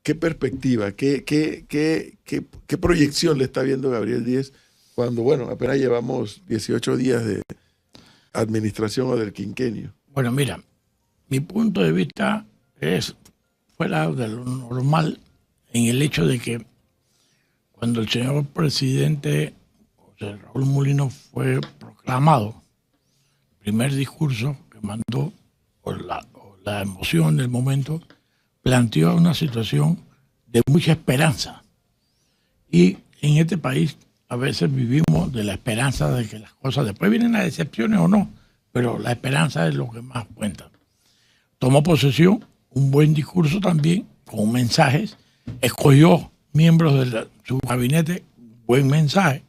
¿qué perspectiva, qué proyección le está viendo Gabriel Díez cuando, bueno, apenas llevamos 18 días de administración o del quinquenio? Bueno, mira, mi punto de vista es fuera de lo normal en el hecho de que cuando el señor presidente José Raúl Mulino fue proclamado, el primer discurso que mandó, por la emoción del momento, planteó una situación de mucha esperanza. Y en este país a veces vivimos de la esperanza de que las cosas, después vienen las decepciones o no, pero la esperanza es lo que más cuenta. Tomó posesión, un buen discurso también, con mensajes, escogió miembros de su gabinete, buen mensaje,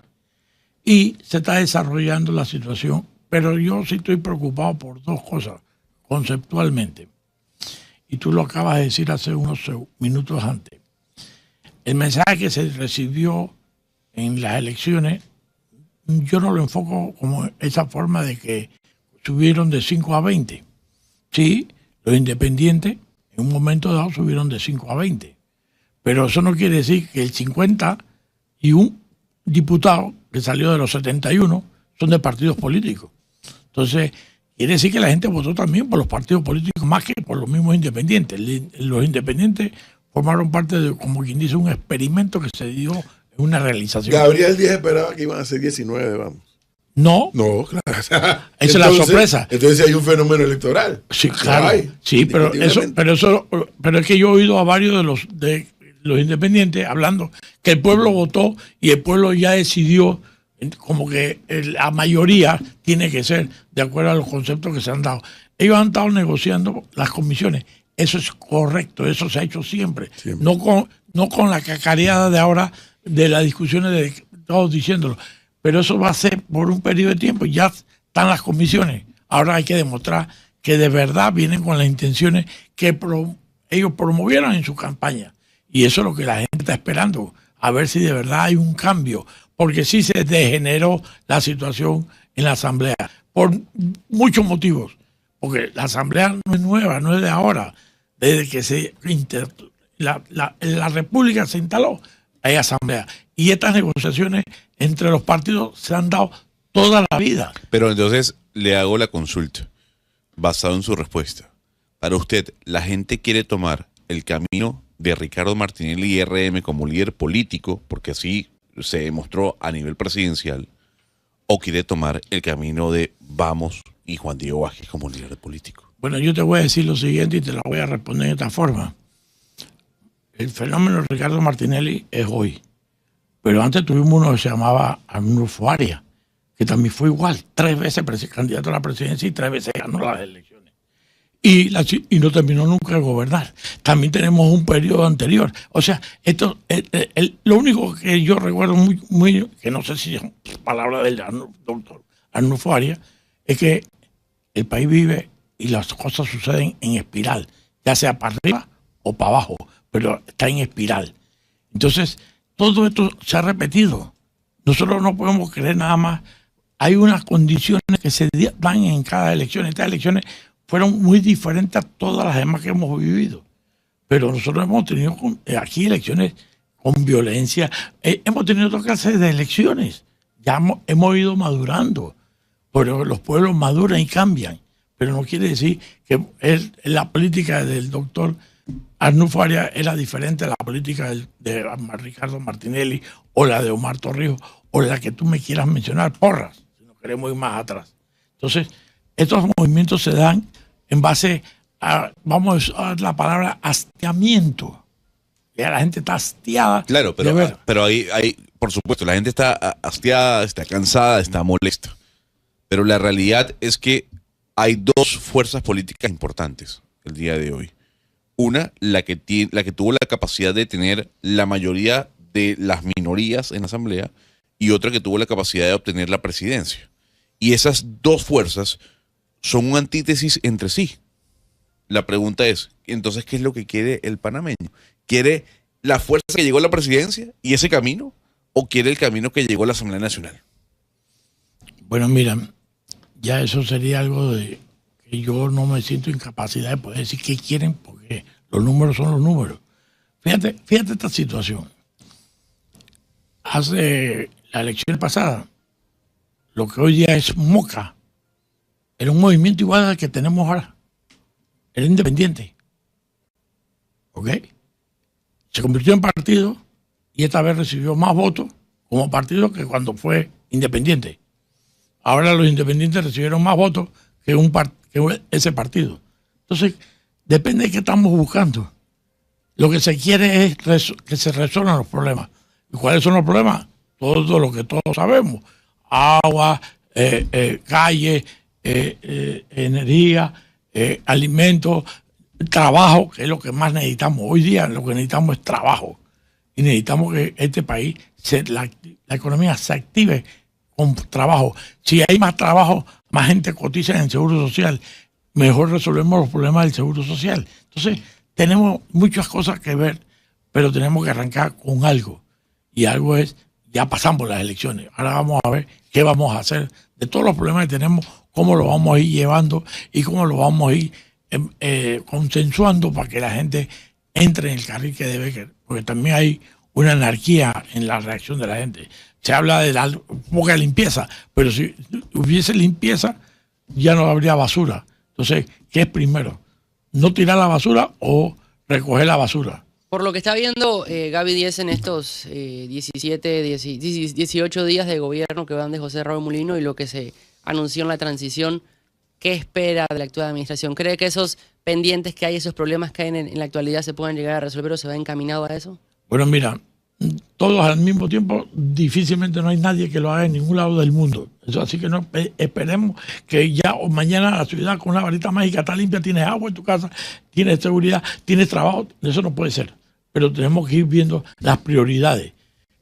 y se está desarrollando la situación, pero yo sí estoy preocupado por dos cosas, conceptualmente. Y tú lo acabas de decir hace unos minutos antes. El mensaje que se recibió en las elecciones, yo no lo enfoco como esa forma de que subieron de 5 a 20. Sí, los independientes en un momento dado subieron de 5 a 20. Pero eso no quiere decir que el 51 diputado que salió de los 71 son de partidos políticos. Entonces, quiere decir que la gente votó también por los partidos políticos más que por los mismos independientes. Los independientes formaron parte de, como quien dice, un experimento que se dio en una realización. Gabriel Díez esperaba que iban a ser 19, vamos. No. No, claro. Esa es la sorpresa. Entonces hay un fenómeno electoral. Sí, claro. Sí, pero es que yo he oído a varios de los independientes hablando que el pueblo votó y el pueblo ya decidió como que la mayoría tiene que ser de acuerdo a los conceptos que se han dado. Ellos han estado negociando las comisiones. Eso es correcto, eso se ha hecho siempre. No con la cacareada de ahora de las discusiones de todos diciéndolo. Pero eso va a ser por un periodo de tiempo. Ya están las comisiones. Ahora hay que demostrar que de verdad vienen con las intenciones que ellos promovieron en su campaña. Y eso es lo que la gente está esperando, a ver si de verdad hay un cambio. Porque sí se degeneró la situación en la Asamblea, por muchos motivos. Porque la Asamblea no es nueva, no es de ahora. Desde que la República se instaló, hay Asamblea. Y estas negociaciones entre los partidos se han dado toda la vida. Pero entonces le hago la consulta, basado en su respuesta. Para usted, ¿la gente quiere tomar el camino de Ricardo Martinelli y RM como líder político, porque así se demostró a nivel presidencial, o quiere tomar el camino de Vamos y Juan Diego Vázquez como líder político? Bueno, yo te voy a decir lo siguiente y te lo voy a responder de esta forma. El fenómeno de Ricardo Martinelli es hoy. Pero antes tuvimos uno que se llamaba Arnulfo Arias, que también fue igual, 3 veces candidato a la presidencia y 3 veces ganó las elecciones. Y no terminó nunca de gobernar. También tenemos un periodo anterior. O sea, lo único que yo recuerdo muy que no sé si es palabra del doctor Arnulfo Arias, es que el país vive y las cosas suceden en espiral, ya sea para arriba o para abajo, pero está en espiral. Entonces, todo esto se ha repetido. Nosotros no podemos creer nada más. Hay unas condiciones que se dan en cada elección. Estas elecciones fueron muy diferentes a todas las demás que hemos vivido. Pero nosotros hemos tenido aquí elecciones con violencia. Hemos tenido otra clase de elecciones. Ya hemos ido madurando. Pero los pueblos maduran y cambian. Pero no quiere decir que la política del doctor Arnulfo Arias era diferente a la política de Ricardo Martinelli o la de Omar Torrijos o la que tú me quieras mencionar, Porras, si no queremos ir más atrás. Entonces, estos movimientos se dan en base a, vamos a usar la palabra hastiamiento. Ya la gente está hastiada. Claro, pero ahí, por supuesto, la gente está hastiada, está cansada, está molesta. Pero la realidad es que hay 2 fuerzas políticas importantes el día de hoy. Una, la que tuvo la capacidad de tener la mayoría de las minorías en la Asamblea, y otra que tuvo la capacidad de obtener la presidencia. Y esas 2 fuerzas son una antítesis entre sí. La pregunta es, entonces, ¿qué es lo que quiere el panameño? ¿Quiere la fuerza que llegó a la presidencia y ese camino? ¿O quiere el camino que llegó a la Asamblea Nacional? Bueno, mira, ya eso sería algo de que yo no me siento en capacidad de poder decir qué quieren, porque los números son los números. Fíjate esta situación. Hace la elección pasada, lo que hoy día es Moca, era un movimiento igual al que tenemos ahora. Era independiente. ¿Ok? Se convirtió en partido y esta vez recibió más votos como partido que cuando fue independiente. Ahora los independientes recibieron más votos que ese partido. Entonces, depende de qué estamos buscando. Lo que se quiere es que se resuelvan los problemas. ¿Y cuáles son los problemas? Todo lo que todos sabemos. Agua, calle, energía, alimentos, trabajo, que es lo que más necesitamos. Hoy día lo que necesitamos es trabajo. Y necesitamos que este país, la economía se active con trabajo. Si hay más trabajo, más gente cotiza en el Seguro Social, mejor resolvemos los problemas del Seguro Social. Entonces, tenemos muchas cosas que ver, pero tenemos que arrancar con algo. Y algo es, ya pasamos las elecciones. Ahora vamos a ver qué vamos a hacer de todos los problemas que tenemos, cómo lo vamos a ir llevando y cómo lo vamos a ir consensuando para que la gente entre en el carril que debe querer. Porque también hay una anarquía en la reacción de la gente. Se habla de la poca limpieza, pero si hubiese limpieza, ya no habría basura. Entonces, ¿qué es primero? ¿No tirar la basura o recoger la basura? Por lo que está viendo Gaby Díez en estos 18 días de gobierno que van de José Raúl Mulino y lo que se anunció en la transición, ¿qué espera de la actual administración? ¿Cree que esos pendientes que hay, esos problemas que hay en la actualidad se pueden llegar a resolver o se va encaminado a eso? Bueno, mira, todos al mismo tiempo, difícilmente no hay nadie que lo haga en ningún lado del mundo. Eso, así que no esperemos que ya o mañana la ciudad con una varita mágica está limpia, tienes agua en tu casa, tienes seguridad, tienes trabajo. Eso no puede ser. Pero tenemos que ir viendo las prioridades.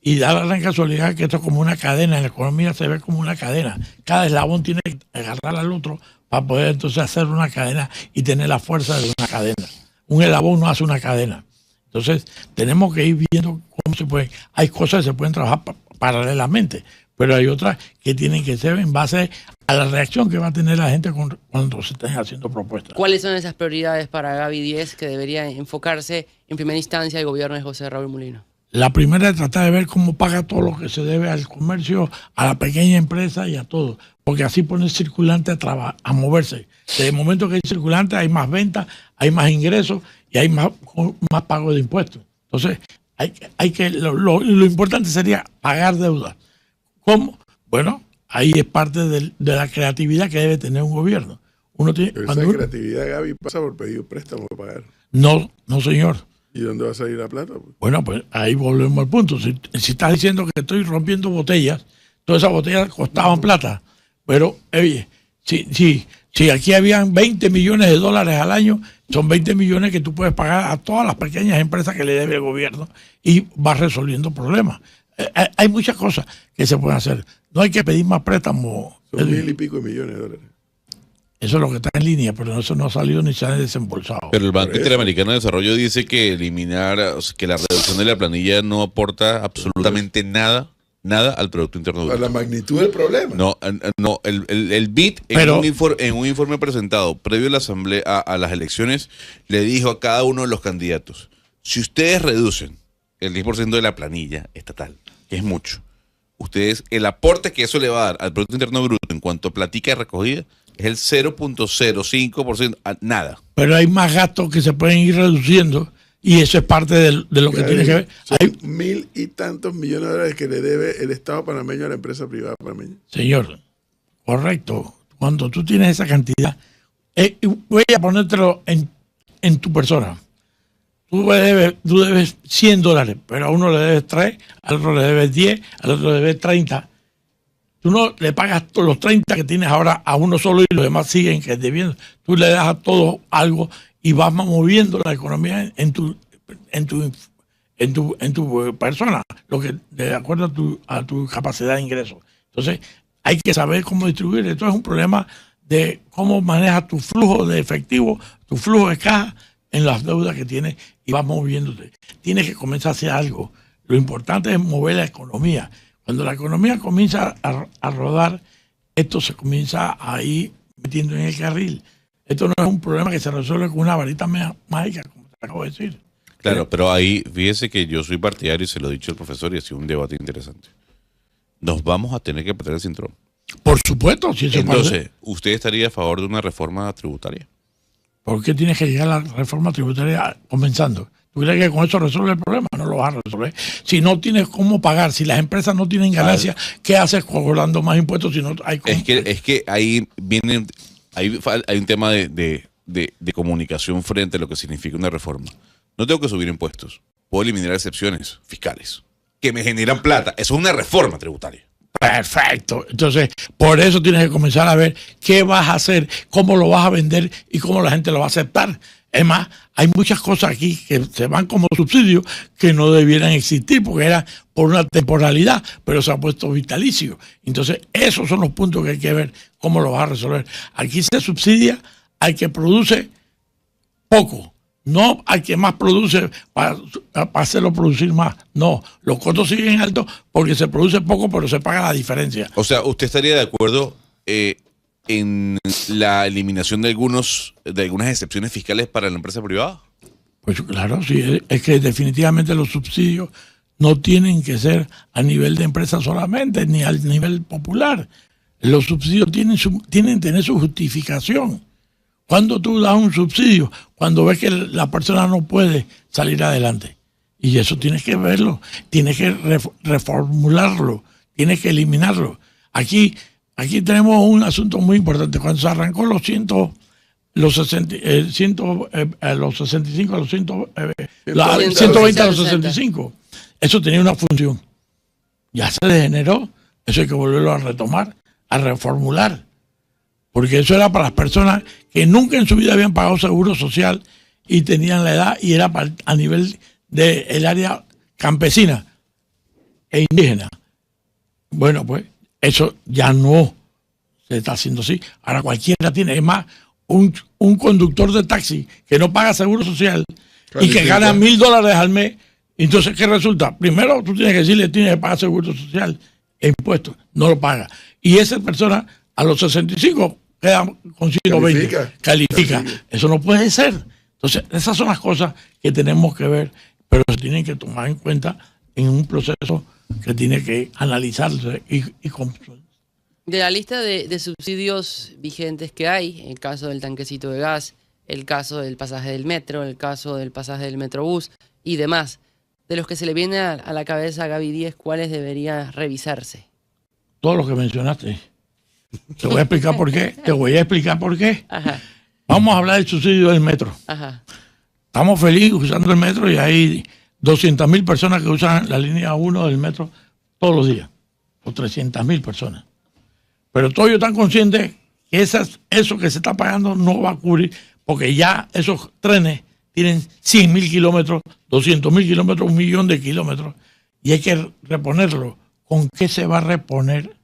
Y da la gran casualidad que esto es como una cadena, en la economía se ve como una cadena. Cada eslabón tiene que agarrar al otro para poder entonces hacer una cadena y tener la fuerza de una cadena. Un eslabón no hace una cadena. Entonces, tenemos que ir viendo cómo se puede. Hay cosas que se pueden trabajar paralelamente, pero hay otras que tienen que ser en base a la reacción que va a tener la gente cuando se estén haciendo propuestas. ¿Cuáles son esas prioridades para Gaby Díez que debería enfocarse en primera instancia el gobierno de José Raúl Mulino? La primera es tratar de ver cómo paga todo lo que se debe al comercio, a la pequeña empresa y a todo, porque así pone el circulante a moverse. Desde el momento que hay circulante hay más ventas, hay más ingresos y hay más pago de impuestos. Entonces, lo importante sería pagar deuda. ¿Cómo? Bueno, ahí es parte de la creatividad que debe tener un gobierno. Pero esa creatividad, Gaby, pasa por pedir préstamo para pagar. No, señor. ¿Y dónde va a salir la plata? Bueno, pues ahí volvemos al punto. Si estás diciendo que estoy rompiendo botellas, todas esas botellas costaban plata. Pero, oye, si aquí habían 20 millones de dólares al año, son 20 millones que tú puedes pagar a todas las pequeñas empresas que le debe el gobierno y vas resolviendo problemas. Hay muchas cosas que se pueden hacer. No hay que pedir más préstamos. Son 1,000 y pico de millones de dólares. Eso es lo que está en línea, pero eso no ha salido ni se ha desembolsado. Pero el Banco Interamericano de Desarrollo dice que que la reducción de la planilla no aporta absolutamente nada al Producto Interno Bruto. A la magnitud del problema. No, el BID en un informe presentado previo a la asamblea, a las elecciones, le dijo a cada uno de los candidatos: si ustedes reducen el 10% de la planilla estatal, que es mucho, el aporte que eso le va a dar al Producto Interno Bruto en cuanto a platica recogida es el 0.05%, nada. Pero hay más gastos que se pueden ir reduciendo y eso es parte de lo que tiene que ver. Hay 1,000 y tantos millones de dólares que le debe el Estado panameño a la empresa privada panameña. Señor, correcto. Cuando tú tienes esa cantidad, voy a ponértelo en tu persona. Tú debes 100 dólares, pero a uno le debes 3, al otro le debes 10, al otro le debes 30. Tú no le pagas los 30 que tienes ahora a uno solo y los demás siguen debiendo. Tú le das a todos algo y vas moviendo la economía en tu persona, lo que de acuerdo a tu capacidad de ingreso. Entonces, hay que saber cómo distribuir. Esto es un problema de cómo manejas tu flujo de efectivo, tu flujo de caja en las deudas que tienes y vas moviéndote. Tienes que comenzar a hacer algo. Lo importante es mover la economía. Cuando la economía comienza a rodar, esto se comienza a ir metiendo en el carril. Esto no es un problema que se resuelve con una varita mágica, como te acabo de decir. Claro, pero ahí, fíjese que yo soy partidario y se lo he dicho al profesor y ha sido un debate interesante. Nos vamos a tener que apretar el cinturón. Por supuesto, si eso Entonces, ¿usted estaría a favor de una reforma tributaria? ¿Por qué tienes que llegar a la reforma tributaria comenzando? ¿Tú crees que con eso resuelve el problema? No lo vas a resolver. Si no tienes cómo pagar, si las empresas no tienen ganancias, ¿qué haces cobrando más impuestos si no hay cómo? Es que ahí viene, hay un tema de comunicación frente a lo que significa una reforma. No tengo que subir impuestos. Puedo eliminar excepciones fiscales que me generan plata. Eso es una reforma tributaria. Perfecto. Entonces, por eso tienes que comenzar a ver qué vas a hacer, cómo lo vas a vender y cómo la gente lo va a aceptar. Es más, hay muchas cosas aquí que se van como subsidios que no debieran existir porque era por una temporalidad, pero se ha puesto vitalicio. Entonces, esos son los puntos que hay que ver cómo lo vas a resolver. Aquí se subsidia al que produce poco, no al que más produce para hacerlo producir más. No, los costos siguen altos porque se produce poco, pero se paga la diferencia. O sea, ¿usted estaría de acuerdo en la eliminación de algunas excepciones fiscales para la empresa privada? Pues claro, sí, es que definitivamente los subsidios no tienen que ser a nivel de empresa solamente, ni al nivel popular. Los subsidios tienen que tener su justificación. ¿Cuándo tú das un subsidio? Cuando ves que la persona no puede salir adelante. Y eso tienes que verlo, tienes que reformularlo, tienes que eliminarlo. Aquí tenemos un asunto muy importante. Cuando se arrancó los 65 a los 120 a los 65, eso tenía una función. Ya se degeneró, eso hay que volverlo a retomar, a reformular. Porque eso era para las personas que nunca en su vida habían pagado seguro social y tenían la edad, y era a nivel del área campesina e indígena. Bueno, pues eso ya no se está haciendo así. Ahora cualquiera tiene. Es más, un conductor de taxi que no paga seguro social y que gana $1,000 al mes, entonces ¿qué resulta? Primero tú tienes que decirle, tienes que pagar seguro social e impuestos. No lo paga. Y esa persona a los 65 queda con 120. Califica. Eso no puede ser. Entonces, esas son las cosas que tenemos que ver, pero se tienen que tomar en cuenta en un proceso que tiene que analizarse y de la lista de subsidios vigentes que hay, el caso del tanquecito de gas, el caso del pasaje del metro, el caso del pasaje del metrobús y demás, de los que se le viene a la cabeza a Gaby Díez, ¿cuáles debería revisarse? Todos los que mencionaste. Te voy a explicar por qué. Ajá. Vamos a hablar del subsidio del metro. Ajá. Estamos felices usando el metro y hay 200.000 personas que usan la línea 1 del metro todos los días. O 300.000 personas. Pero todos ellos están conscientes que eso que se está pagando no va a cubrir, porque ya esos trenes tienen 100.000 kilómetros, 200.000 kilómetros, 1.000.000 de kilómetros, y hay que reponerlo. ¿Con qué se va a reponer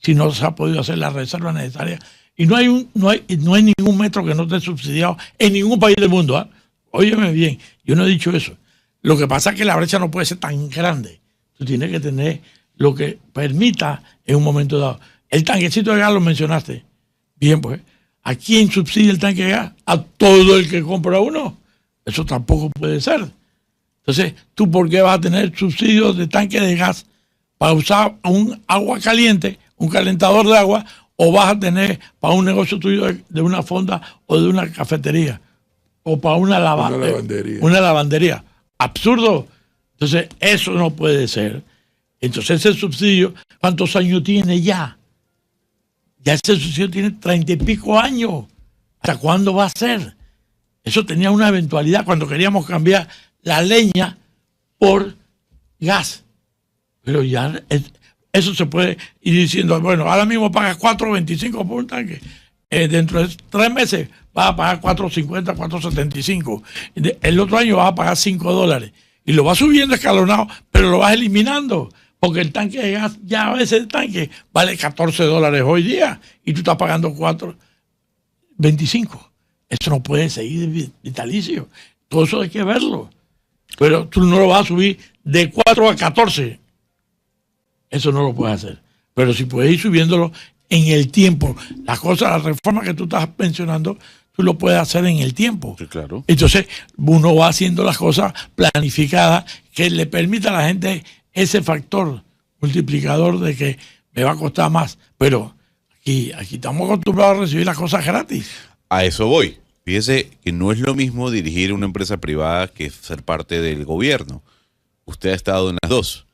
si no se ha podido hacer la reserva necesaria? Y no hay ningún metro que no esté subsidiado en ningún país del mundo. Óyeme bien, yo no he dicho eso. Lo que pasa es que la brecha no puede ser tan grande. Tú tienes que tener lo que permita en un momento dado. El tanquecito de gas lo mencionaste. Bien, pues, ¿a quién subsidia el tanque de gas? A todo el que compra uno. Eso tampoco puede ser. Entonces, ¿tú por qué vas a tener subsidios de tanque de gas para usar un agua caliente, un calentador de agua, o vas a tener para un negocio tuyo de una fonda o de una cafetería, o para una lavandería? Absurdo. Entonces, eso no puede ser. Entonces, ese subsidio, ¿cuántos años tiene ya? Ya ese subsidio tiene 30 y pico años. ¿Hasta cuándo va a ser? Eso tenía una eventualidad cuando queríamos cambiar la leña por gas. Pero ya eso se puede ir diciendo, bueno, ahora mismo pagas $4.25 por un tanque. Dentro de 3 meses vas a pagar $4.50, $4.75. El otro año vas a pagar $5. Y lo vas subiendo escalonado, pero lo vas eliminando. Porque el tanque de gas, ya a veces el tanque vale $14 hoy día y tú estás pagando $4.25. Eso no puede seguir vitalicio. Todo eso hay que verlo. Pero tú no lo vas a subir de 4 a 14. Eso no lo puedes hacer. Pero si puedes ir subiéndolo en el tiempo. Las cosas, las reformas que tú estás mencionando, tú lo puedes hacer en el tiempo. Sí, claro. Entonces, uno va haciendo las cosas planificadas que le permita a la gente ese factor multiplicador de que me va a costar más. Pero aquí estamos acostumbrados a recibir las cosas gratis. A eso voy. Fíjese que no es lo mismo dirigir una empresa privada que ser parte del gobierno. Usted ha estado en las dos.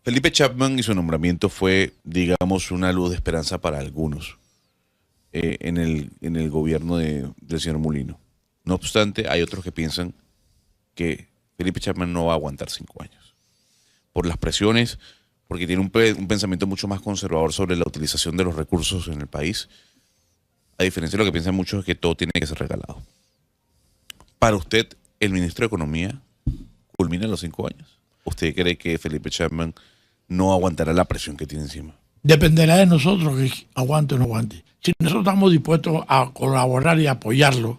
Felipe Chapman y su nombramiento fue, digamos, una luz de esperanza para algunos en el gobierno del señor Mulino. No obstante, hay otros que piensan que Felipe Chapman no va a aguantar 5 años. Por las presiones, porque tiene un pensamiento mucho más conservador sobre la utilización de los recursos en el país. A diferencia de lo que piensan muchos, es que todo tiene que ser regalado. Para usted, ¿el ministro de Economía culmina los 5 años? ¿Usted cree que Felipe Chapman no aguantará la presión que tiene encima? Dependerá de nosotros que aguante o no aguante. Si nosotros estamos dispuestos a colaborar y apoyarlo,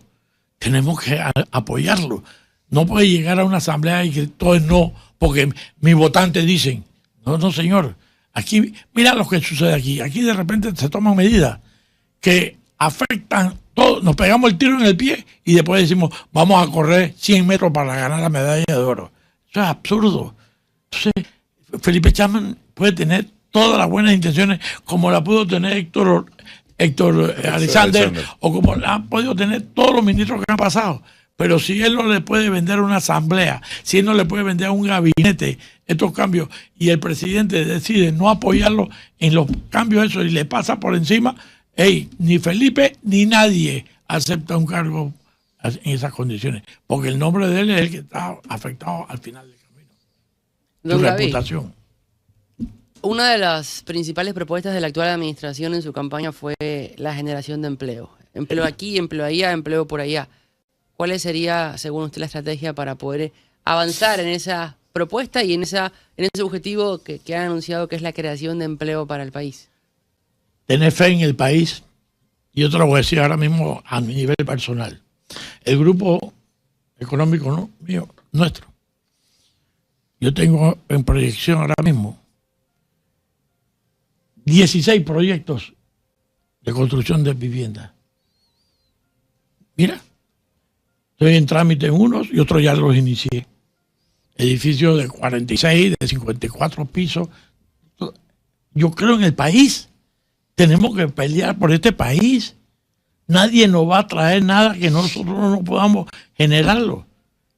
tenemos que apoyarlo. No puede llegar a una asamblea y que todo es no, porque mis votantes dicen, no señor, aquí, mira lo que sucede aquí. Aquí de repente se toman medidas que afectan todo, nos pegamos el tiro en el pie y después decimos, vamos a correr 100 metros para ganar la medalla de oro. Eso es absurdo. Entonces, Felipe Chapman puede tener todas las buenas intenciones como la pudo tener Héctor Alexander o como la han podido tener todos los ministros que han pasado. Pero si él no le puede vender a una asamblea, si él no le puede vender a un gabinete estos cambios y el presidente decide no apoyarlo en los cambios esos y le pasa por encima, ni Felipe ni nadie acepta un cargo en esas condiciones, porque el nombre de él es el que está afectado al final del camino. Su Don Gaby, reputación. una de las principales propuestas de la actual administración en su campaña fue la generación de empleo. Empleo aquí, empleo allá, empleo por allá. ¿Cuál sería, según usted, la estrategia para poder avanzar en esa propuesta y en ese objetivo que han anunciado, que es la creación de empleo para el país? Tener fe en el país, y yo te lo voy a decir ahora mismo a mi nivel personal. El grupo económico mío, nuestro, yo tengo en proyección ahora mismo 16 proyectos de construcción de viviendas. Mira, estoy en trámite en unos y otros ya los inicié. Edificios de 46, de 54 pisos. Yo creo en el país. Tenemos que pelear por este país. Nadie nos va a traer nada que nosotros no podamos generarlo.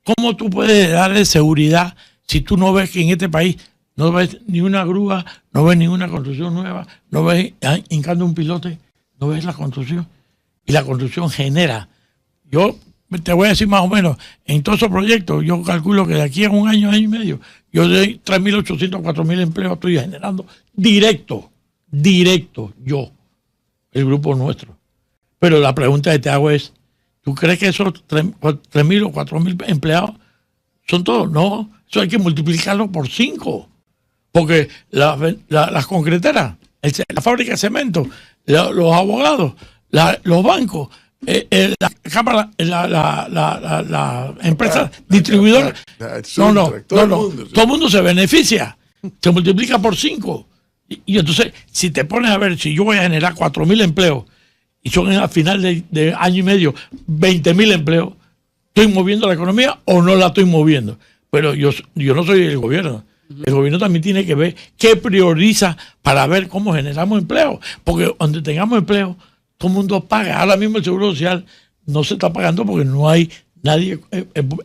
¿Cómo tú puedes darle seguridad si tú no ves que en este país no ves ni una grúa, no ves ninguna construcción nueva, no ves hincando un pilote, no ves la construcción? Y la construcción genera. Yo te voy a decir más o menos, en todos esos proyectos, yo calculo que de aquí a un año, año y medio, yo de 3.800, 4.000 empleos estoy generando directo, yo, el grupo nuestro. Pero la pregunta que te hago es, ¿tú crees que esos 3.000 o 4.000 empleados son todos? No, eso hay que multiplicarlo por 5. Porque las concreteras, la fábrica de cemento, los abogados, los bancos, la cámara, la empresa distribuidora, todo el mundo se beneficia, se multiplica por 5. Y entonces, si te pones a ver, si yo voy a generar 4.000 empleos y son al final de año y medio 20.000 empleos, ¿estoy moviendo la economía o no la estoy moviendo? Pero yo no soy el gobierno. El gobierno también tiene que ver qué prioriza para ver cómo generamos empleo. Porque donde tengamos empleo, todo el mundo paga. Ahora mismo el Seguro Social no se está pagando porque no hay nadie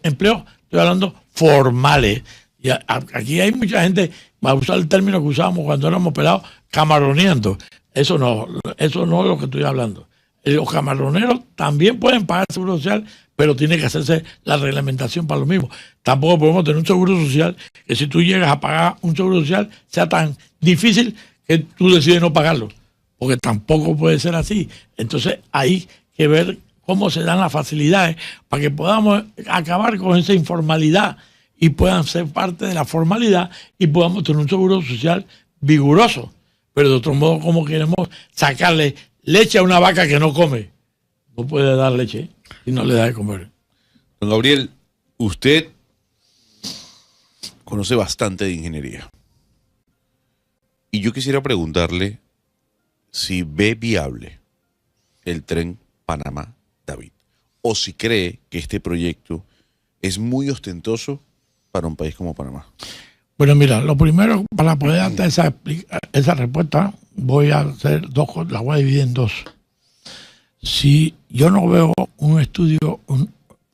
empleo. Estoy hablando formales. Y aquí hay mucha gente, va a usar el término que usábamos cuando éramos pelados, camaroneando. Eso no es lo que estoy hablando. Los camaroneros también pueden pagar Seguro Social, pero tiene que hacerse la reglamentación para lo mismo. Tampoco podemos tener un Seguro Social que si tú llegas a pagar un Seguro Social sea tan difícil que tú decides no pagarlo, porque tampoco puede ser así. Entonces hay que ver cómo se dan las facilidades para que podamos acabar con esa informalidad y puedan ser parte de la formalidad y podamos tener un Seguro Social vigoroso. Pero de otro modo, ¿cómo queremos sacarle leche a una vaca que no come? No puede dar leche y no le da de comer. Don Gabriel, usted conoce bastante de ingeniería. Y yo quisiera preguntarle si ve viable el tren Panamá, David. O si cree que este proyecto es muy ostentoso para un país como Panamá. Bueno, mira, lo primero, para poder darte esa respuesta, voy a hacer dos cosas, la voy a dividir en dos. Si yo no veo un estudio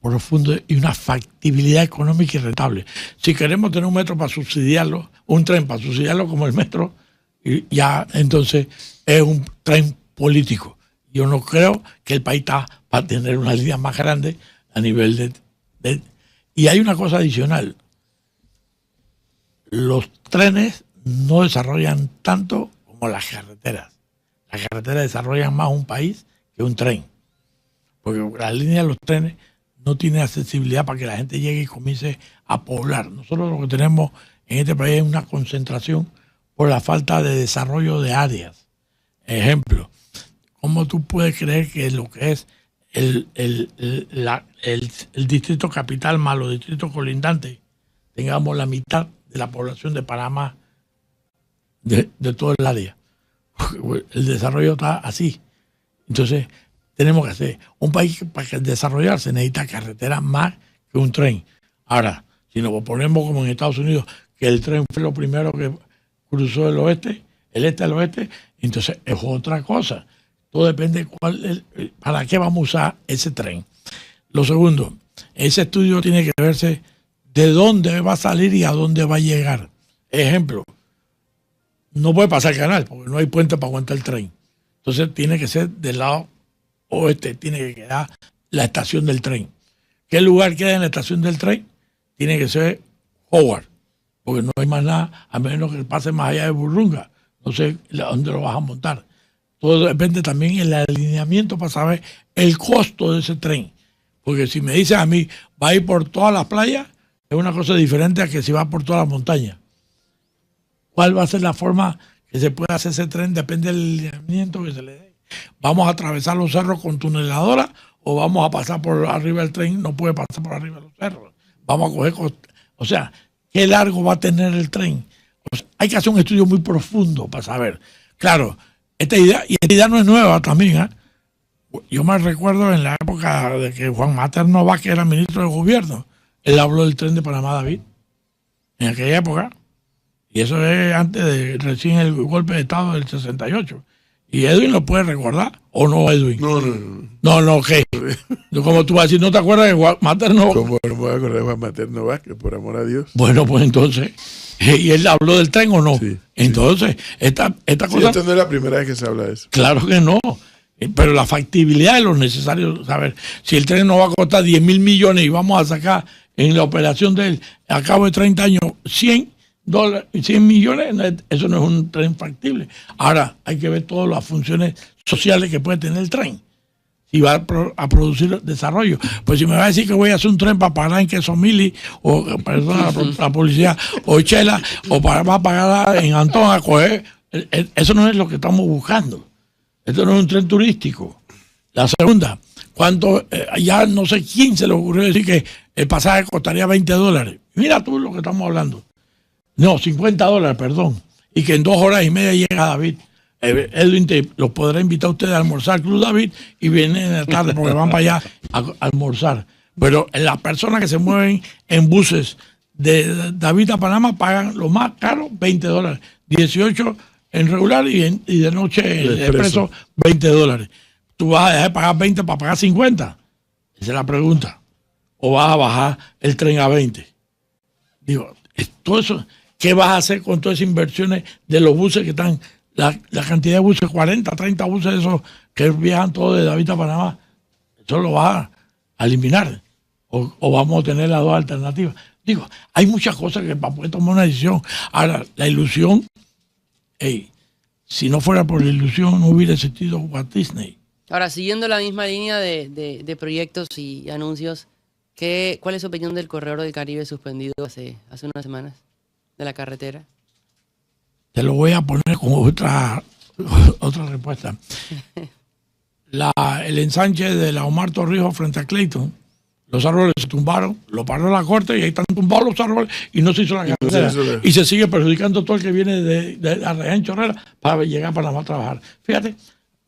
profundo y una factibilidad económica y rentable, si queremos tener un metro para subsidiarlo, un tren para subsidiarlo como el metro, ya entonces es un tren político. Yo no creo que el país está para tener una línea más grande a nivel Y hay una cosa adicional. Los trenes no desarrollan tanto como las carreteras. Las carreteras desarrollan más un país que un tren. Porque la línea de los trenes no tiene accesibilidad para que la gente llegue y comience a poblar. Nosotros lo que tenemos en este país es una concentración por la falta de desarrollo de áreas. Ejemplo, ¿cómo tú puedes creer que lo que es el distrito capital más los distritos colindantes tengamos la mitad de la población de Panamá de todo el área? El desarrollo está así. Entonces, tenemos que hacer un país que para desarrollarse necesita carreteras más que un tren. Ahora, si nos ponemos como en Estados Unidos, que el tren fue lo primero que cruzó el este al oeste, entonces es otra cosa. Todo depende para qué vamos a usar ese tren. Lo segundo, ese estudio tiene que verse de dónde va a salir y a dónde va a llegar. Ejemplo, no puede pasar el canal porque no hay puente para aguantar el tren. Entonces tiene que ser del lado oeste, tiene que quedar la estación del tren. ¿Qué lugar queda en la estación del tren? Tiene que ser Howard, porque no hay más nada, a menos que pase más allá de Burrunga. No sé dónde lo vas a montar. Todo depende también del alineamiento para saber el costo de ese tren. Porque si me dices a mí, va a ir por todas las playas, es una cosa diferente a que si va por todas las montañas. ¿Cuál va a ser la forma que se pueda hacer ese tren? Depende del alineamiento que se le dé. ¿Vamos a atravesar los cerros con tuneladoras o vamos a pasar por arriba del tren? No puede pasar por arriba de los cerros. Vamos a coger... O sea, ¿qué largo va a tener el tren? O sea, hay que hacer un estudio muy profundo para saber. Claro, esta idea no es nueva también, ¿eh? Yo me recuerdo en la época de que Juan Materno Vázquez era ministro de gobierno. Él habló del tren de Panamá, David, en aquella época. Y eso es antes de recién el golpe de Estado del 68. ¿Y Edwin lo puede recordar? ¿O no, Edwin? No, ¿qué? Como tú vas a decir, ¿no te acuerdas de Juan Materno? ¿Cómo no me voy a acordar de Juan Materno Vázquez, por amor a Dios? Bueno, pues entonces, ¿y él habló del tren o no? Sí, entonces, esta cosa... Esta no es la primera vez que se habla de eso. Claro que no. Pero la factibilidad es lo necesario saber. Si el tren nos va a costar 10.000 millones y vamos a sacar en la operación de él, a cabo de 30 años, $100 millones, eso no es un tren factible. Ahora hay que ver todas las funciones sociales que puede tener el tren. Si va a producir desarrollo. Pues si me va a decir que voy a hacer un tren para pagar en Queso Mili, o perdón, la publicidad, o Chela, o para pagar en Antón a coger, eso no es lo que estamos buscando. Esto no es un tren turístico. La segunda, cuando ya no sé quién se le ocurrió decir que el pasaje costaría $20. Mira tú lo que estamos hablando. No, $50, perdón. Y que en 2 horas y media llega David. Edwin los podrá invitar a ustedes a almorzar al Club David y vienen en la tarde porque van para allá a almorzar. Pero las personas que se mueven en buses de David a Panamá pagan lo más caro, $20. 18 en regular y de noche en expreso, $20. ¿Tú vas a dejar de pagar 20 para pagar 50? Esa es la pregunta. ¿O vas a bajar el tren a 20? Digo, todo eso, ¿qué vas a hacer con todas esas inversiones de los buses que están, la cantidad de buses, 40, 30 buses esos que viajan todos de David a Panamá? Eso lo vas a eliminar. O vamos a tener las dos alternativas. Digo, hay muchas cosas que para poder tomar una decisión. Ahora, la ilusión, si no fuera por la ilusión no hubiera existido Walt Disney. Ahora, siguiendo la misma línea de proyectos y anuncios, ¿cuál es su opinión del corredor del Caribe suspendido hace unas semanas de la carretera? Te lo voy a poner con otra respuesta. El ensanche de la Omar Torrijos frente a Clayton, los árboles se tumbaron, lo paró la corte y ahí están tumbados los árboles y no se hizo la carretera. Y se sigue perjudicando todo el que viene de Arreján Chorrera para llegar a Panamá a trabajar. Fíjate,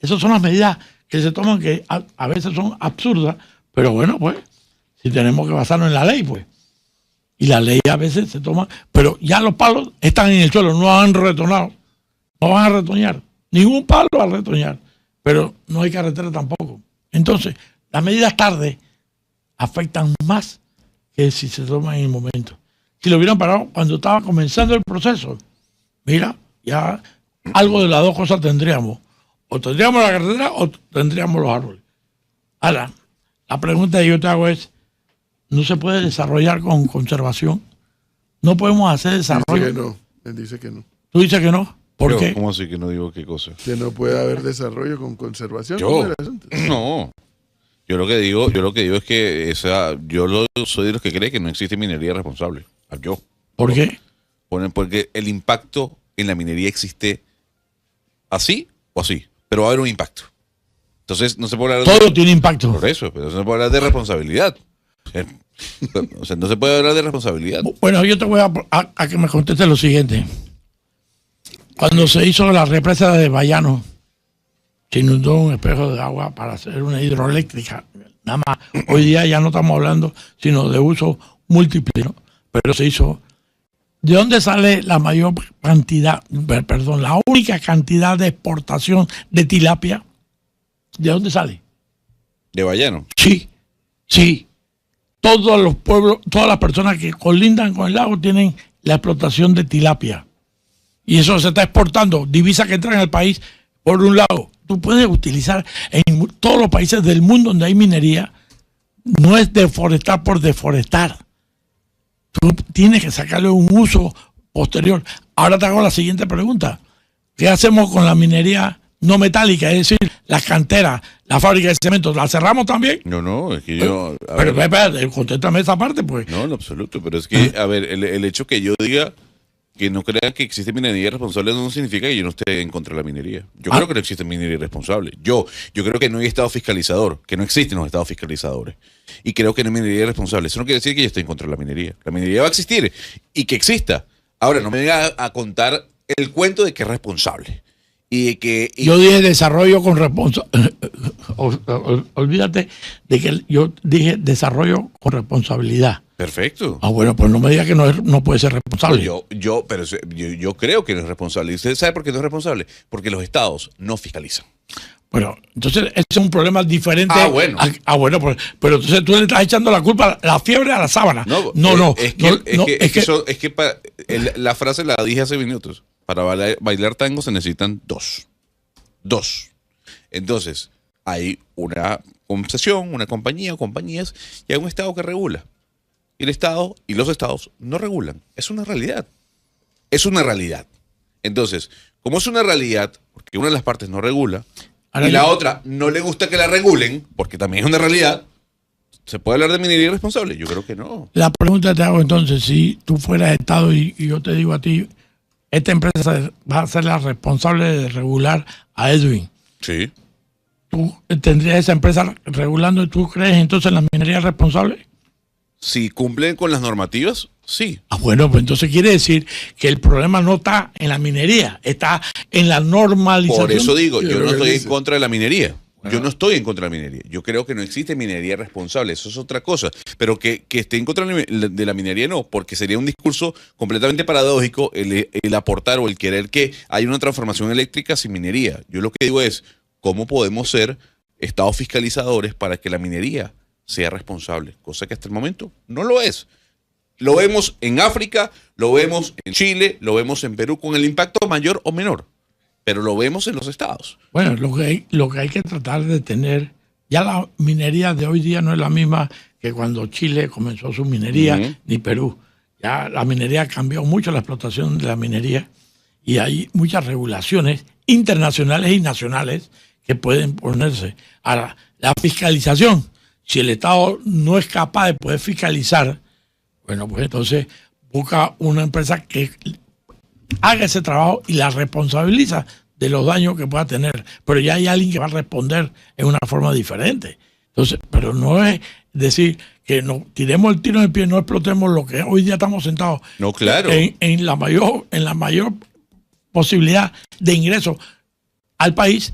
esas son las medidas que se toman que a veces son absurdas, pero bueno, pues, si tenemos que basarnos en la ley, pues. Y la ley a veces se toma, pero ya los palos están en el suelo, no han retornado, no van a retoñar, ningún palo va a retoñar, pero no hay carretera tampoco. Entonces, las medidas tarde afectan más que si se toman en el momento. Si lo hubieran parado cuando estaba comenzando el proceso, mira, ya algo de las dos cosas tendríamos. O tendríamos la carretera o tendríamos los árboles. Ahora, la pregunta que yo te hago es, ¿no se puede desarrollar con conservación? ¿No podemos hacer desarrollo? Dice que no. Él dice que no. ¿Tú dices que no? ¿Por qué? ¿Cómo así que no digo qué cosa? Que no puede haber desarrollo con conservación. Yo. ¿Cómo era el asunto? No. Yo lo que digo es que soy de los que cree que no existe minería responsable. Yo. ¿Por qué? Porque el impacto en la minería existe así o así, pero va a haber un impacto. Entonces no se puede hablar Todo tiene impacto. por eso, pero no se puede hablar de responsabilidad. O sea, no se puede hablar de responsabilidad. Bueno, yo te voy a que me conteste lo siguiente. Cuando se hizo la represa de Bayano, se inundó un espejo de agua para hacer una hidroeléctrica. Nada más, hoy día ya no estamos hablando sino de uso múltiple, ¿no? Pero se hizo. ¿De dónde sale la mayor cantidad, perdón, la única cantidad de exportación de tilapia? ¿De dónde sale? De Bayano. Sí, sí. Todos los pueblos, todas las personas que colindan con el lago tienen la explotación de tilapia. Y eso se está exportando, divisa que entra en el país por un lado. Tú puedes utilizar en todos los países del mundo donde hay minería, no es deforestar por deforestar. Tú tienes que sacarle un uso posterior. Ahora te hago la siguiente pregunta. ¿Qué hacemos con la minería no metálica? Es decir, las canteras, la fábrica de cemento, ¿la cerramos también? No, es que yo... Pero espérate, contéstame esa parte, pues. No, en absoluto, pero es que, a ver, el hecho que yo diga que no crea que existe minería responsable no significa que yo no esté en contra de la minería. Yo creo que no existe minería responsable. Yo creo que no hay estado fiscalizador, que no existen los estados fiscalizadores. Y creo que no hay minería responsable. Eso no quiere decir que yo estoy en contra de la minería. La minería va a existir y que exista. Ahora, no me venga a contar el cuento de que es responsable. Y de que... Yo dije desarrollo con responsabilidad. Olvídate de que yo dije desarrollo con responsabilidad. Perfecto. Bueno, pues no me digas que no puede ser responsable. Yo creo que no es responsable. ¿Y usted sabe por qué no es responsable? Porque los estados no fiscalizan. Bueno, entonces ese es un problema diferente. Bueno. Bueno, pero entonces tú le estás echando la culpa, la fiebre a la sábana. La frase la dije hace minutos. Para bailar tango se necesitan dos. Entonces, hay una concesión, una compañía o compañías y hay un estado que regula. Y el estado y los estados no regulan. Es una realidad. Entonces, como es una realidad, porque una de las partes no regula, y la otra no le gusta que la regulen, porque también es una realidad, ¿se puede hablar de minería irresponsable? Yo creo que no. La pregunta te hago entonces, si tú fueras Estado y yo te digo a ti, esta empresa va a ser la responsable de regular a Edwin. Sí. ¿Tú tendrías esa empresa regulando y tú crees entonces en la minería responsable? Si cumplen con las normativas, sí. Bueno, pues entonces quiere decir que el problema no está en la minería, está en la normalización. Por eso digo, yo no estoy en contra de la minería. Yo no estoy en contra de la minería. Yo creo que no existe minería responsable. Eso es otra cosa. Pero que esté en contra de la minería no, porque sería un discurso completamente paradójico el aportar o el querer que haya una transformación eléctrica sin minería. Yo lo que digo es, ¿cómo podemos ser estados fiscalizadores para que la minería sea responsable? Cosa que hasta el momento no lo es. Lo vemos en África, lo vemos en Chile, lo vemos en Perú con el impacto mayor o menor. Pero lo vemos en los estados. Bueno, lo que hay que tratar de tener, ya la minería de hoy día no es la misma que cuando Chile comenzó su minería, ni Perú. Ya la minería cambió mucho, la explotación de la minería, y hay muchas regulaciones internacionales y nacionales que pueden ponerse. Ahora, la fiscalización, si el Estado no es capaz de poder fiscalizar, bueno, pues entonces busca una empresa que haga ese trabajo y la responsabiliza de los daños que pueda tener. Pero ya hay alguien que va a responder en una forma diferente. Entonces, pero no es decir que no tiremos el tiro en el pie, no explotemos lo que hoy día estamos sentados. No, claro. En la mayor posibilidad de ingreso al país,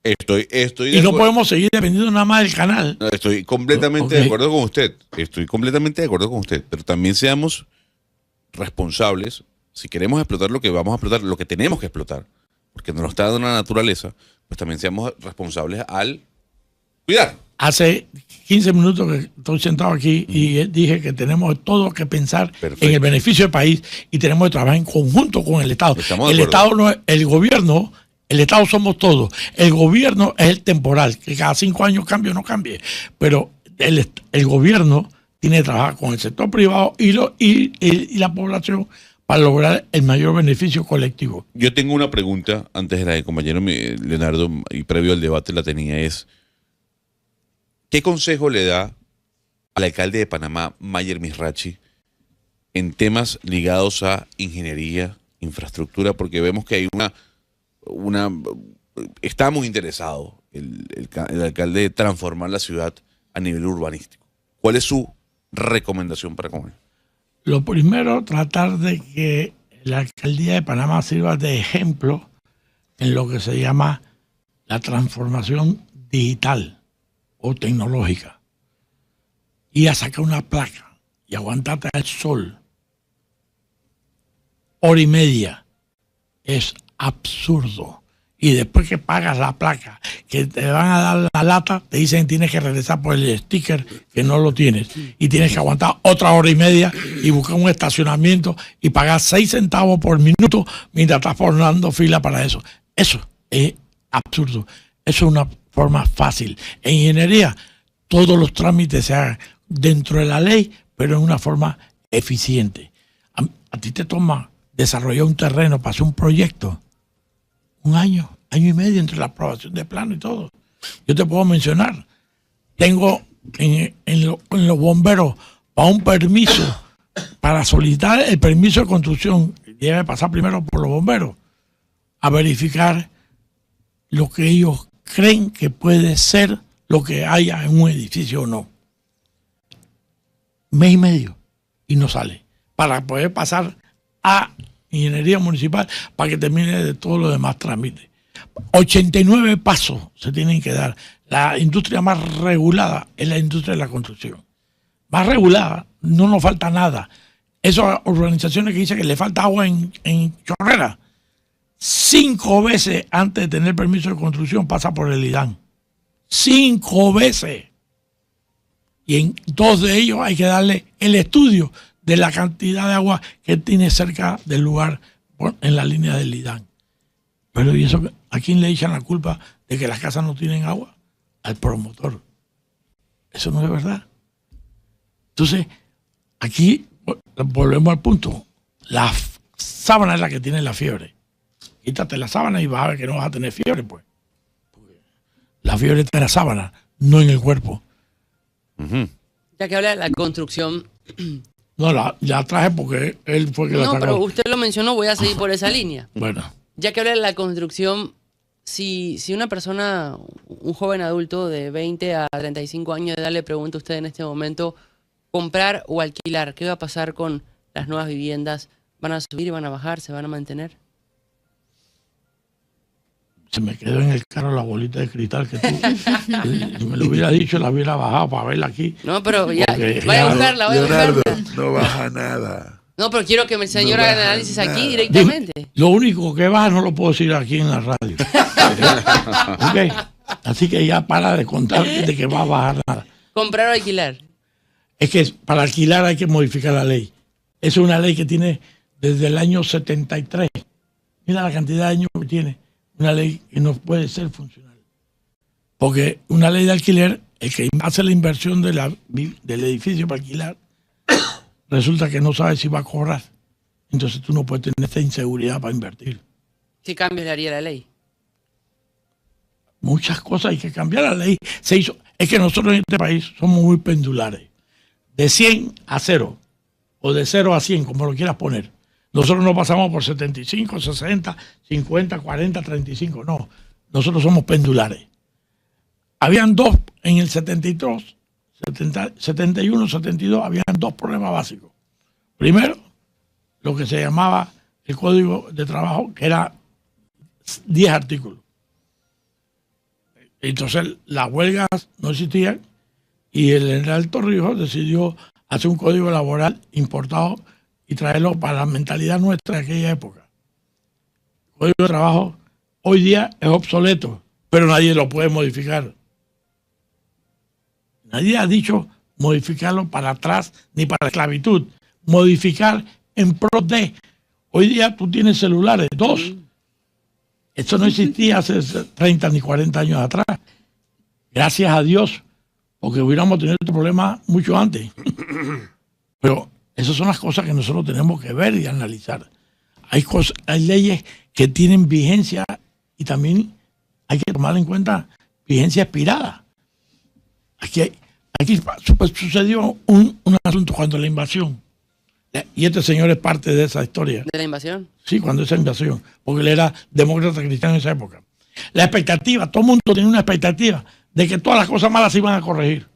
Estoy Y no podemos seguir dependiendo nada más del canal. No, estoy completamente de acuerdo con usted. Estoy completamente de acuerdo con usted. Pero también seamos responsables. Si queremos explotar lo que vamos a explotar, lo que tenemos que explotar, porque nos lo está dando la naturaleza, pues también seamos responsables al cuidar. Hace 15 minutos que estoy sentado aquí y dije que tenemos todo que pensar Perfecto. en el beneficio del país y tenemos que trabajar en conjunto con el Estado. Estamos de El acuerdo. Estado no es el gobierno. El Estado somos todos. El gobierno es el temporal, que cada 5 años cambie o no cambie. Pero el gobierno tiene que trabajar con el sector privado y la población para lograr el mayor beneficio colectivo. Yo tengo una pregunta antes de la del compañero Leonardo, y previo al debate la tenía, es ¿qué consejo le da al alcalde de Panamá, Mayer Misrachi, en temas ligados a ingeniería, infraestructura? Porque vemos que hay está muy interesado el alcalde de transformar la ciudad a nivel urbanístico. ¿Cuál es su recomendación para con él? Lo primero, tratar de que la alcaldía de Panamá sirva de ejemplo en lo que se llama la transformación digital o tecnológica. Y a sacar una placa y aguantarte al sol 1 hora y media es absurdo. Y después que pagas la placa, que te van a dar la lata, te dicen que tienes que regresar por el sticker que no lo tienes. Y tienes que aguantar otra 1 hora y media y buscar un estacionamiento y pagar 6 centavos por minuto mientras estás formando fila para eso. Eso es absurdo. Eso es una forma fácil. En ingeniería, todos los trámites se hagan dentro de la ley, pero en una forma eficiente. A ti te toma desarrollar un terreno para hacer un proyecto 1 año, 1 año y medio entre la aprobación de plano y todo. Yo te puedo mencionar, tengo en los bomberos para un permiso, para solicitar el permiso de construcción, debe pasar primero por los bomberos, a verificar lo que ellos creen que puede ser lo que haya en un edificio o no. 1 mes y medio y no sale. Para poder pasar a ingeniería municipal para que termine de todo lo demás trámites. 89 pasos se tienen que dar. La industria más regulada es la industria de la construcción. Más regulada, no nos falta nada. Esas organizaciones que dicen que le falta agua en Chorrera, 5 veces antes de tener permiso de construcción pasa por el IDAN. 5 veces. Y en 2 de ellos hay que darle el estudio de la cantidad de agua que tiene cerca del lugar en la línea del IDAN. Pero ¿y eso? ¿A quién le echan la culpa de que las casas no tienen agua? Al promotor. Eso no es verdad. Entonces, aquí volvemos al punto. La sábana es la que tiene la fiebre. Quítate la sábana y vas a ver que no vas a tener fiebre, pues. La fiebre está en la sábana, no en el cuerpo. Ya que habla de la construcción. No, la traje porque él fue que la sacó. No, pero usted lo mencionó, voy a seguir por esa línea. Bueno. Ya que habla de la construcción, si una persona, un joven adulto de 20 a 35 años de edad le pregunta a usted en este momento, comprar o alquilar, ¿qué va a pasar con las nuevas viviendas? ¿Van a subir y van a bajar? ¿Se van a mantener? Se me quedó en el carro la bolita de cristal que tú. Si me lo hubiera dicho, la hubiera bajado para verla aquí. No, pero ya, Porque, vaya a buscarla, vaya a Leonardo, buscarla. no baja nada. No, pero quiero que el señor No haga el baja análisis nada. aquí directamente. Lo único que baja no lo puedo decir aquí en la radio. ¿Ok? Así que ya para de contar de que va a bajar nada. Comprar o alquilar. Es que para alquilar hay que modificar la ley. Es una ley que tiene desde el año 73. Mira la cantidad de años que tiene. Una ley que no puede ser funcional. Porque una ley de alquiler, el que hace la inversión del edificio para alquilar, resulta que no sabe si va a cobrar. Entonces tú no puedes tener esta inseguridad para invertir. ¿Qué cambios le haría la ley? Muchas cosas hay que cambiar la ley. Se hizo. Es que nosotros en este país somos muy pendulares. De 100 a 0 o de 0 a 100, como lo quieras poner. Nosotros no pasamos por 75, 60, 50, 40, 35. No, nosotros somos pendulares. Habían dos en el 72, 71, 72, habían 2 problemas básicos. Primero, lo que se llamaba el Código de Trabajo, que era 10 artículos. Entonces las huelgas no existían y el general Torrijos decidió hacer un código laboral importado y traerlo para la mentalidad nuestra de aquella época. El código de trabajo hoy día es obsoleto, pero nadie lo puede modificar. Nadie ha dicho modificarlo para atrás ni para la esclavitud. Modificar en pro de. Hoy día tú tienes celulares, 2. Eso no existía hace 30 ni 40 años atrás. Gracias a Dios, porque hubiéramos tenido este problema mucho antes. Pero esas son las cosas que nosotros tenemos que ver y analizar. Hay leyes que tienen vigencia y también hay que tomar en cuenta vigencia expirada. Aquí sucedió un asunto cuando la invasión. Y este señor es parte de esa historia. ¿De la invasión? Sí, cuando esa invasión, porque él era demócrata cristiano en esa época. La expectativa, todo el mundo tenía una expectativa de que todas las cosas malas se iban a corregir.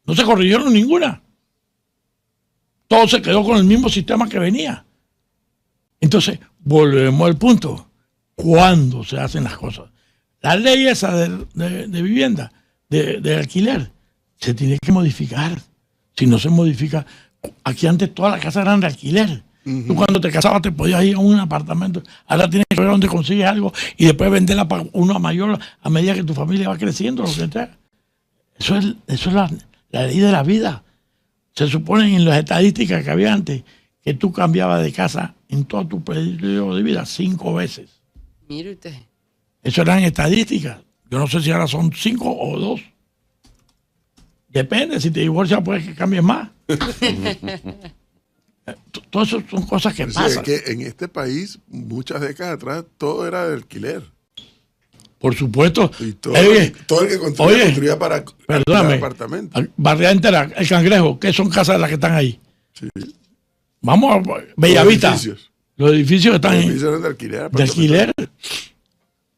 No se corrigieron ninguna. Todo se quedó con el mismo sistema que venía. Entonces, volvemos al punto. ¿Cuándo se hacen las cosas? La ley esa de vivienda, de alquiler, se tiene que modificar. Si no se modifica, aquí antes todas las casas eran de alquiler. Tú cuando te casabas te podías ir a un apartamento. Ahora tienes que ver dónde consigues algo y después venderla para uno mayor a medida que tu familia va creciendo. Lo que sea. Eso es la ley de la vida. Se supone en las estadísticas que había antes que tú cambiabas de casa en todo tu periodo de vida 5 veces. Mire usted. Eso eran estadísticas. Yo no sé si ahora son 5 o 2. Depende, si te divorcias puede que cambies más. Todo eso son cosas que pasan. Es que en este país, muchas décadas atrás, todo era de alquiler. Por supuesto. Y todo el que construía para apartamentos. Barriada entera, el Cangrejo, que son casas de las que están ahí. Sí. Vamos a Bellavista. Los edificios están Los edificios eran de alquiler. De alquiler.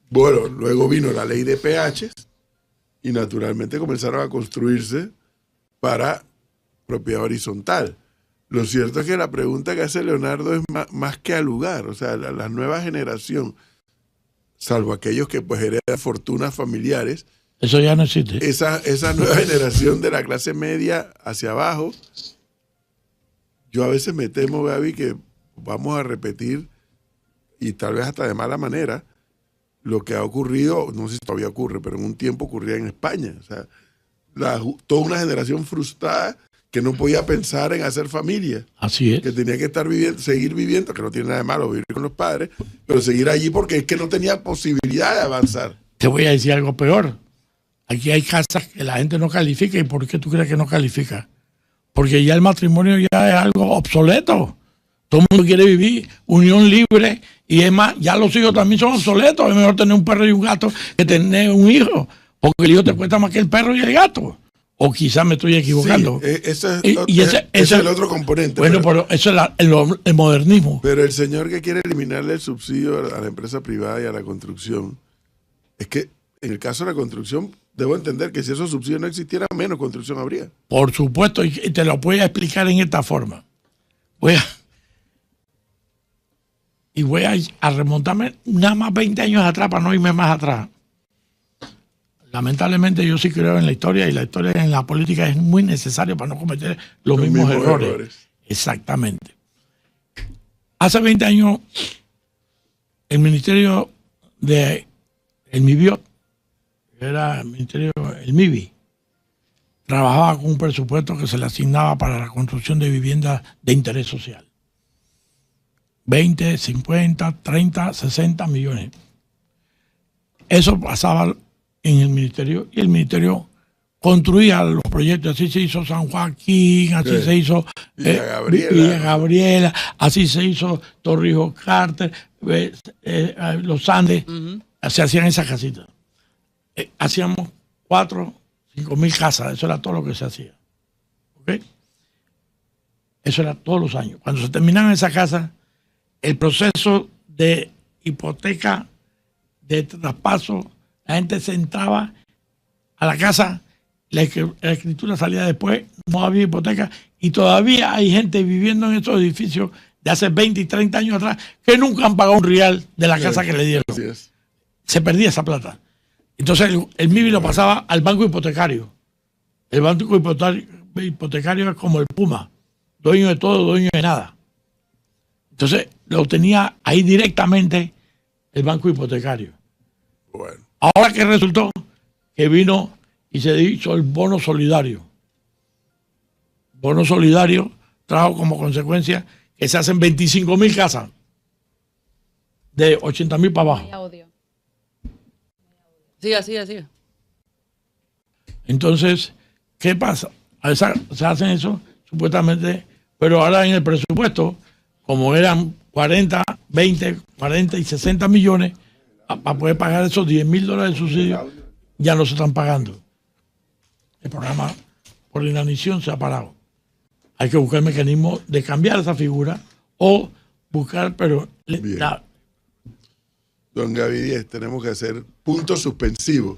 Bueno, luego vino la ley de PHs y naturalmente comenzaron a construirse para propiedad horizontal. Lo cierto es que la pregunta que hace Leonardo es más que al lugar. O sea, la nueva generación, salvo aquellos que pues heredan fortunas familiares. Eso ya no existe. Esa nueva generación de la clase media hacia abajo, yo a veces me temo, Gaby, que vamos a repetir, y tal vez hasta de mala manera, lo que ha ocurrido, no sé si todavía ocurre, pero en un tiempo ocurría en España. O sea, toda una generación frustrada que no podía pensar en hacer familia. Así es. Que tenía que seguir viviendo, que no tiene nada de malo vivir con los padres, pero seguir allí porque es que no tenía posibilidad de avanzar. Te voy a decir algo peor. Aquí hay casas que la gente no califica. ¿Y por qué tú crees que no califica? Porque ya el matrimonio ya es algo obsoleto. Todo el mundo quiere vivir unión libre y es más, ya los hijos también son obsoletos. Es mejor tener un perro y un gato que tener un hijo, porque el hijo te cuesta más que el perro y el gato. O quizás me estoy equivocando. Sí, ese es el otro componente. Bueno, pero eso es el modernismo. Pero el señor que quiere eliminarle el subsidio a la empresa privada y a la construcción, es que en el caso de la construcción, debo entender que si esos subsidios no existieran, menos construcción habría. Por supuesto, y te lo voy a explicar en esta forma. Voy a remontarme nada más 20 años atrás para no irme más atrás. Lamentablemente yo sí creo en la historia y la historia en la política es muy necesaria para no cometer los mismos errores. Exactamente. Hace 20 años el ministerio de el MIBIOT, era el ministerio, el MIBI, trabajaba con un presupuesto que se le asignaba para la construcción de viviendas de interés social. 20, 50, 30, 60 millones. Eso pasaba en el ministerio y el ministerio construía los proyectos. Así se hizo San Joaquín, así se hizo Villa Gabriela, así se hizo Torrijos Carter, Los Andes. Se hacían esas casitas. Hacíamos 4, 5 mil casas, eso era todo lo que se hacía. ¿Ok? Eso era todos los años. Cuando se terminaban esas casas, el proceso de hipoteca, de traspaso, la gente se entraba a la casa, la escritura salía después, no había hipoteca, y todavía hay gente viviendo en estos edificios de hace 20 y 30 años atrás que nunca han pagado un real de la casa que le dieron. Se perdía esa plata. Entonces el MIBI lo pasaba al banco hipotecario. El banco hipotecario es como el Puma, dueño de todo, dueño de nada. Entonces lo tenía ahí directamente el banco hipotecario. Bueno, Ahora que resultó que vino y se hizo el bono solidario. Bono solidario trajo como consecuencia que se hacen 25.000 casas de 80.000 para abajo. Hay audio. Siga. Entonces, ¿qué pasa? Se hacen eso supuestamente, pero ahora en el presupuesto, como eran 40, 20, 40 y 60 millones, para poder pagar esos $10.000 de subsidio, ya no se están pagando. El programa por inanición se ha parado. Hay que buscar mecanismos de cambiar esa figura o buscar, pero Bien. Don Gaby Díez, tenemos que hacer puntos suspensivos